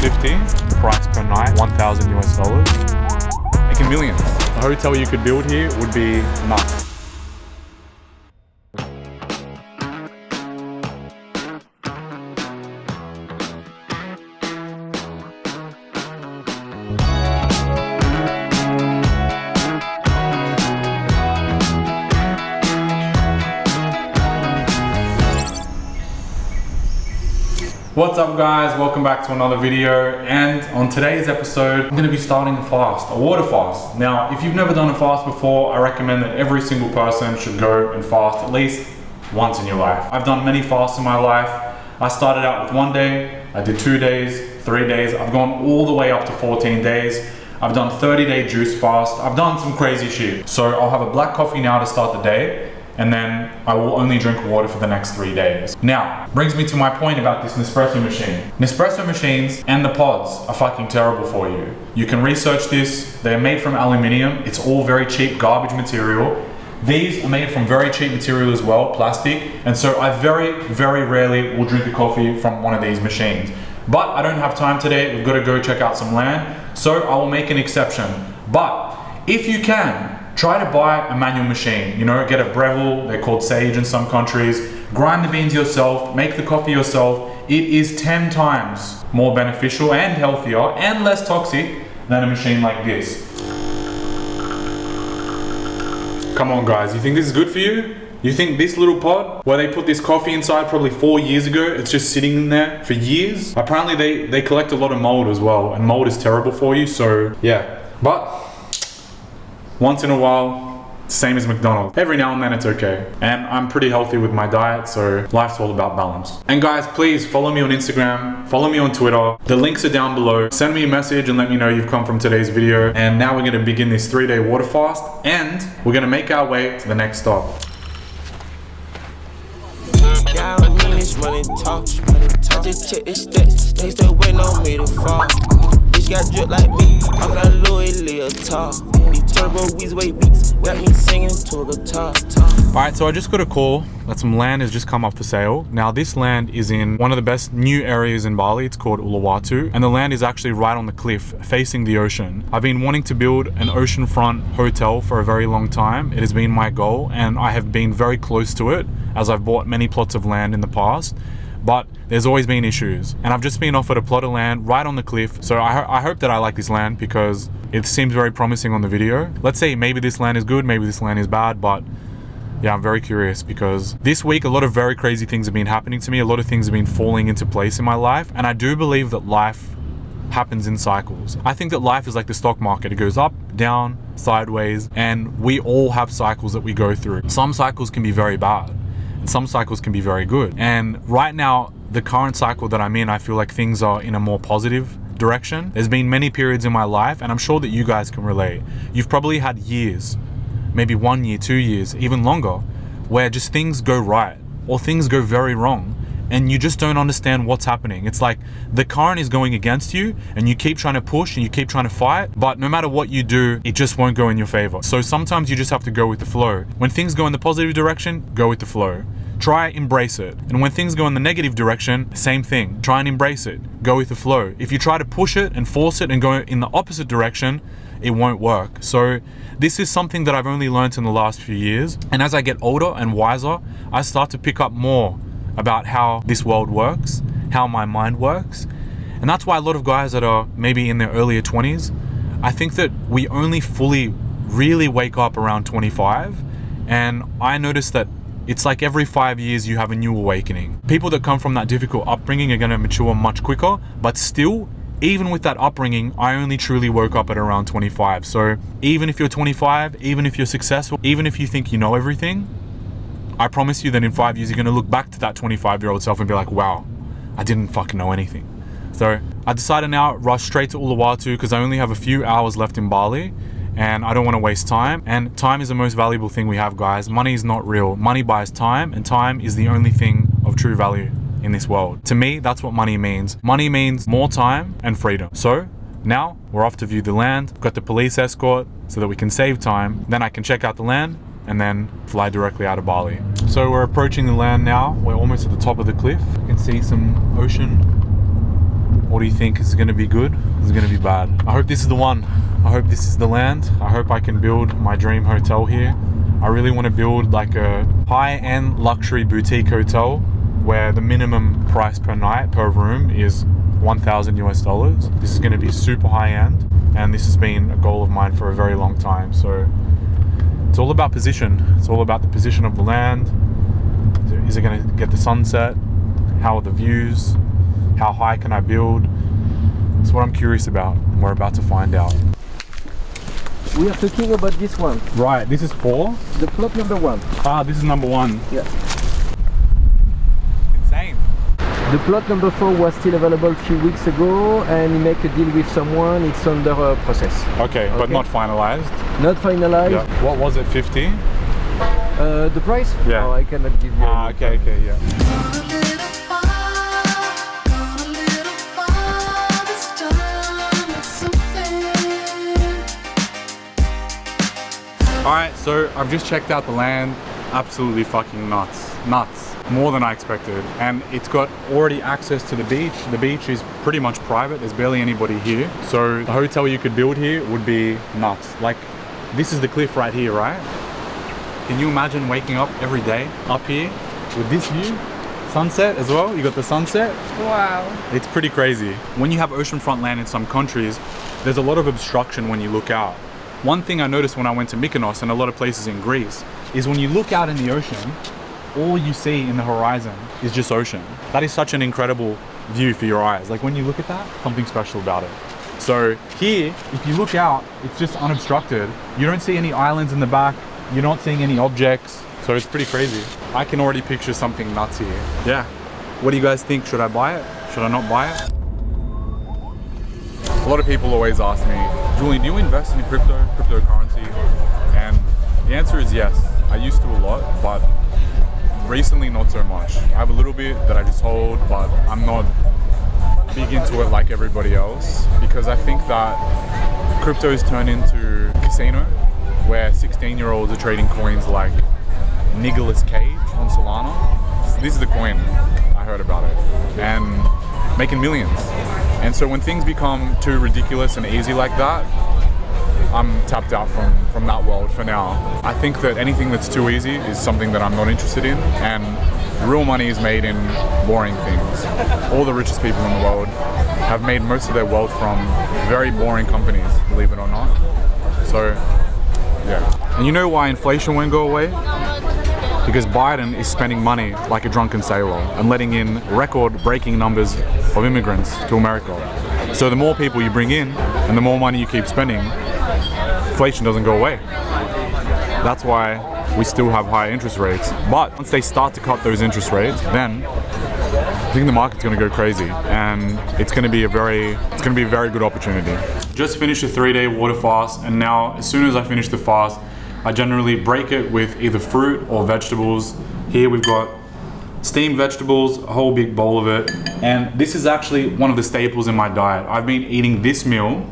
$150, price per night, 1,000 US dollars. Making millions. The hotel you could build here would be nuts. What's up guys, welcome back to another video, and on today's episode I'm going to be starting a fast, a water fast. Now if you've never done a fast before, I recommend that every single person should go and fast at least once in your life. I've done many fasts in my life. I started out with 1 day, I did 2 days, 3 days, I've gone all the way up to 14 days. I've done 30-day juice fast, I've done some crazy shit. So I'll have a black coffee now to start the day, and then I will only drink water for the next 3 days. Now, brings me to my point about this Nespresso machine. Nespresso machines and the pods are fucking terrible for you. You can research this. They're made from aluminium. It's all very cheap garbage material. These are made from very cheap material as well, plastic. And so I very, very rarely will drink a coffee from one of these machines. But I don't have time today. We've got to go check out some land. So I will make an exception. But if you can, try to buy a manual machine, you know, get a Breville, they're called Sage in some countries, grind the beans yourself, make the coffee yourself. It is 10 times more beneficial and healthier and less toxic than a machine like this. Come on guys, you think this is good for you? You think this little pod, where they put this coffee inside probably 4 years ago, it's just sitting in there for years? Apparently they collect a lot of mold as well, and mold is terrible for you, so yeah. But once in a while, same as McDonald's. Every now and then it's okay. And I'm pretty healthy with my diet, so life's all about balance. And guys, please follow me on Instagram, follow me on Twitter. The links are down below. Send me a message and let me know you've come from today's video. And now we're gonna begin this 3-day water fast, and we're gonna make our way to the next stop. Yeah, I mean this money talk. I just check the stats, they still waiting on me to fall. Bitch got drip like me, I'm that Louis Leotard. These turbo weeds way beats, got me singing to the top. Alright, so I just got a call that some land has just come up for sale. Now this land is in one of the best new areas in Bali. It's called Uluwatu, and the land is actually right on the cliff facing the ocean. I've been wanting to build an oceanfront hotel for a very long time. It has been my goal, and I have been very close to it as I've bought many plots of land in the past. But there's always been issues, and I've just been offered a plot of land right on the cliff. So I hope that I like this land because it seems very promising on the video. Let's say maybe this land is good, maybe this land is bad, but yeah, I'm very curious because this week a lot of very crazy things have been happening to me. A lot of things have been falling into place in my life, and I do believe that life happens in cycles. I think that life is like the stock market. It goes up, down, sideways, and we all have cycles that we go through. Some cycles can be very bad, and some cycles can be very good. And right now, the current cycle that I'm in, I feel like things are in a more positive direction. There's been many periods in my life, and I'm sure that you guys can relate. You've probably had years, maybe 1 year, 2 years, even longer, where just things go right or things go very wrong, and you just don't understand what's happening. It's like the current is going against you, and you keep trying to push and you keep trying to fight, but no matter what you do, it just won't go in your favor. So sometimes you just have to go with the flow. When things go in the positive direction, go with the flow. Try, embrace it. And when things go in the negative direction, same thing. Try and embrace it. Go with the flow. If you try to push it and force it and go in the opposite direction, it won't work. So this is something that I've only learned in the last few years. And as I get older and wiser, I start to pick up more about how this world works, how my mind works. And that's why a lot of guys that are maybe in their earlier 20s, I think that we only fully really wake up around 25. And I noticed that it's like every 5 years you have a new awakening. People that come from that difficult upbringing are gonna mature much quicker, but still, even with that upbringing, I only truly woke up at around 25. So even if you're 25, even if you're successful, even if you think you know everything, I promise you that in 5 years, you're gonna look back to that 25-year-old self and be like, wow, I didn't fucking know anything. So I decided now, rush straight to Uluwatu because I only have a few hours left in Bali, and I don't want to waste time. And time is the most valuable thing we have, guys. Money is not real. Money buys time, and time is the only thing of true value in this world. To me, that's what money means. Money means more time and freedom. So now we're off to view the land. Got the police escort so that we can save time. Then I can check out the land and then fly directly out of Bali. So we're approaching the land now. We're almost at the top of the cliff. You can see some ocean What do you think? Is it going to be good? Is it going to be bad? I hope this is the one. I hope this is the land. I hope I can build my dream hotel here. I really want to build like a high-end luxury boutique hotel where the minimum price per night per room is $1,000 US. This is going to be super high-end, and this has been a goal of mine for a very long time. So it's all about position. It's all about the position of the land. Is it going to get the sunset? How are the views? How high can I build? It's what I'm curious about. We're about to find out. We are talking about this one. Right, this is 4. The plot number 1. Ah, this is number 1. Yeah. Insane. The plot number 4 was still available a few weeks ago, and he make a deal with someone. It's under process. Okay, but not finalized. Not finalized. Yeah. What was it, 50? The price? Yeah. Oh, I cannot give you. Okay, yeah. Alright, so I've just checked out the land. Absolutely fucking nuts. Nuts. More than I expected. And it's got already access to the beach. The beach is pretty much private. There's barely anybody here. So the hotel you could build here would be nuts. Like, this is the cliff right here, right? Can you imagine waking up every day up here with this view? Sunset as well. You got the sunset. Wow. It's pretty crazy. When you have oceanfront land in some countries, there's a lot of obstruction when you look out. One thing I noticed when I went to Mykonos and a lot of places in Greece is when you look out in the ocean, all you see in the horizon is just ocean. That is such an incredible view for your eyes. Like when you look at that, something special about it. So here, if you look out, it's just unobstructed. You don't see any islands in the back. You're not seeing any objects. So it's pretty crazy. I can already picture something nuts here. Yeah. What do you guys think? Should I buy it? Should I not buy it? A lot of people always ask me, Julian, do you invest in cryptocurrency? And the answer is yes. I used to a lot, but recently not so much. I have a little bit that I just hold, but I'm not big into it like everybody else, because I think that crypto's turned into a casino where 16-year-olds are trading coins like Nicolas Cage on Solana. This is the coin, I heard about it, and making millions. And so when things become too ridiculous and easy like that, I'm tapped out from that world for now. I think that anything that's too easy is something that I'm not interested in, and real money is made in boring things. All the richest people in the world have made most of their wealth from very boring companies, believe it or not. So, yeah. And you know why inflation won't go away? Because Biden is spending money like a drunken sailor and letting in record-breaking numbers of immigrants to America. So the more people you bring in and the more money you keep spending, inflation doesn't go away. That's why we still have high interest rates. But once they start to cut those interest rates, then I think the market's going to go crazy, and it's going to be a very good opportunity. Just finished a 3-day water fast, and now as soon as I finish the fast, I generally break it with either fruit or vegetables. Here we've got steamed vegetables, a whole big bowl of it. And this is actually one of the staples in my diet. I've been eating this meal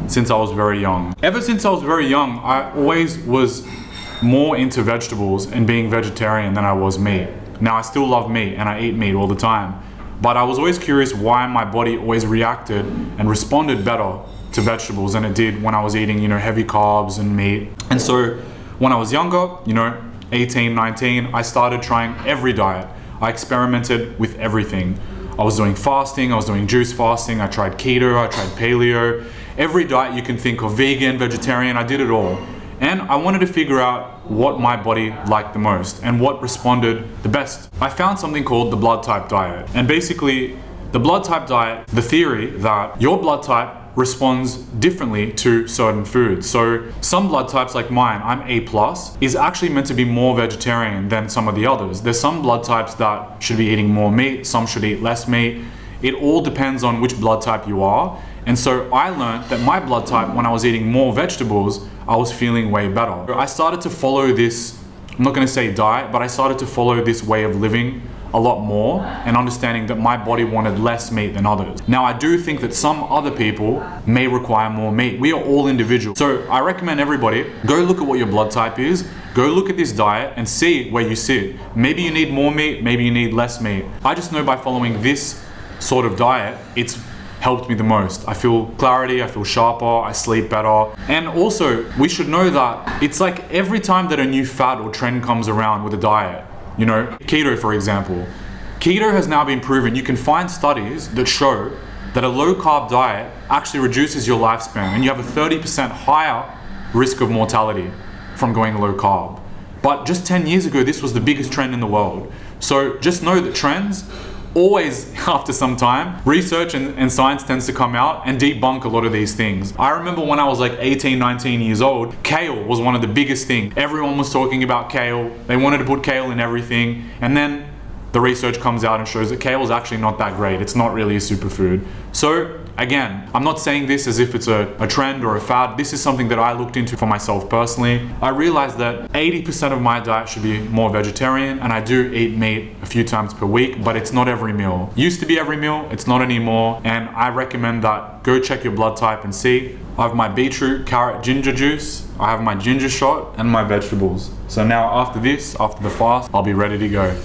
since I was very young. Ever since I was very young, I always was more into vegetables and being vegetarian than I was meat. Now I still love meat and I eat meat all the time. But I was always curious why my body always reacted and responded better to vegetables than it did when I was eating, heavy carbs and meat. And so when I was younger, 18, 19, I started trying every diet. I experimented with everything. I was doing fasting, I was doing juice fasting, I tried keto, I tried paleo. Every diet you can think of, vegan, vegetarian, I did it all. And I wanted to figure out what my body liked the most and what responded the best. I found something called the blood type diet. And basically, the blood type diet, the theory that your blood type responds differently to certain foods. So some blood types like mine, I'm A+, is actually meant to be more vegetarian than some of the others. There's some blood types that should be eating more meat, some should eat less meat. It all depends on which blood type you are. And so I learned that my blood type, when I was eating more vegetables, I was feeling way better. I started to follow this, I'm not gonna say diet, but I started to follow this way of living a lot more and understanding that my body wanted less meat than others. Now I do think that some other people may require more meat. We are all individual. So I recommend everybody, go look at what your blood type is, go look at this diet and see where you sit. Maybe you need more meat, maybe you need less meat. I just know by following this sort of diet, it's helped me the most. I feel clarity, I feel sharper, I sleep better. And also, we should know that it's like every time that a new fad or trend comes around with a diet, you know, keto for example. Keto has now been proven. You can find studies that show that a low carb diet actually reduces your lifespan and you have a 30% higher risk of mortality from going low carb. But just 10 years ago, this was the biggest trend in the world. So just know that trends always, after some time, research and science tends to come out and debunk a lot of these things. I remember when I was like 18, 19 years old, kale was one of the biggest things. Everyone was talking about kale. They wanted to put kale in everything. And then the research comes out and shows that kale is actually not that great. It's not really a superfood. So again, I'm not saying this as if it's a trend or a fad. This is something that I looked into for myself personally. I realized that 80% of my diet should be more vegetarian, and I do eat meat a few times per week, but it's not every meal. Used to be every meal, it's not anymore, and I recommend that go check your blood type and see. I have my beetroot, carrot, ginger juice, I have my ginger shot, and my vegetables. So now after this, after the fast, I'll be ready to go.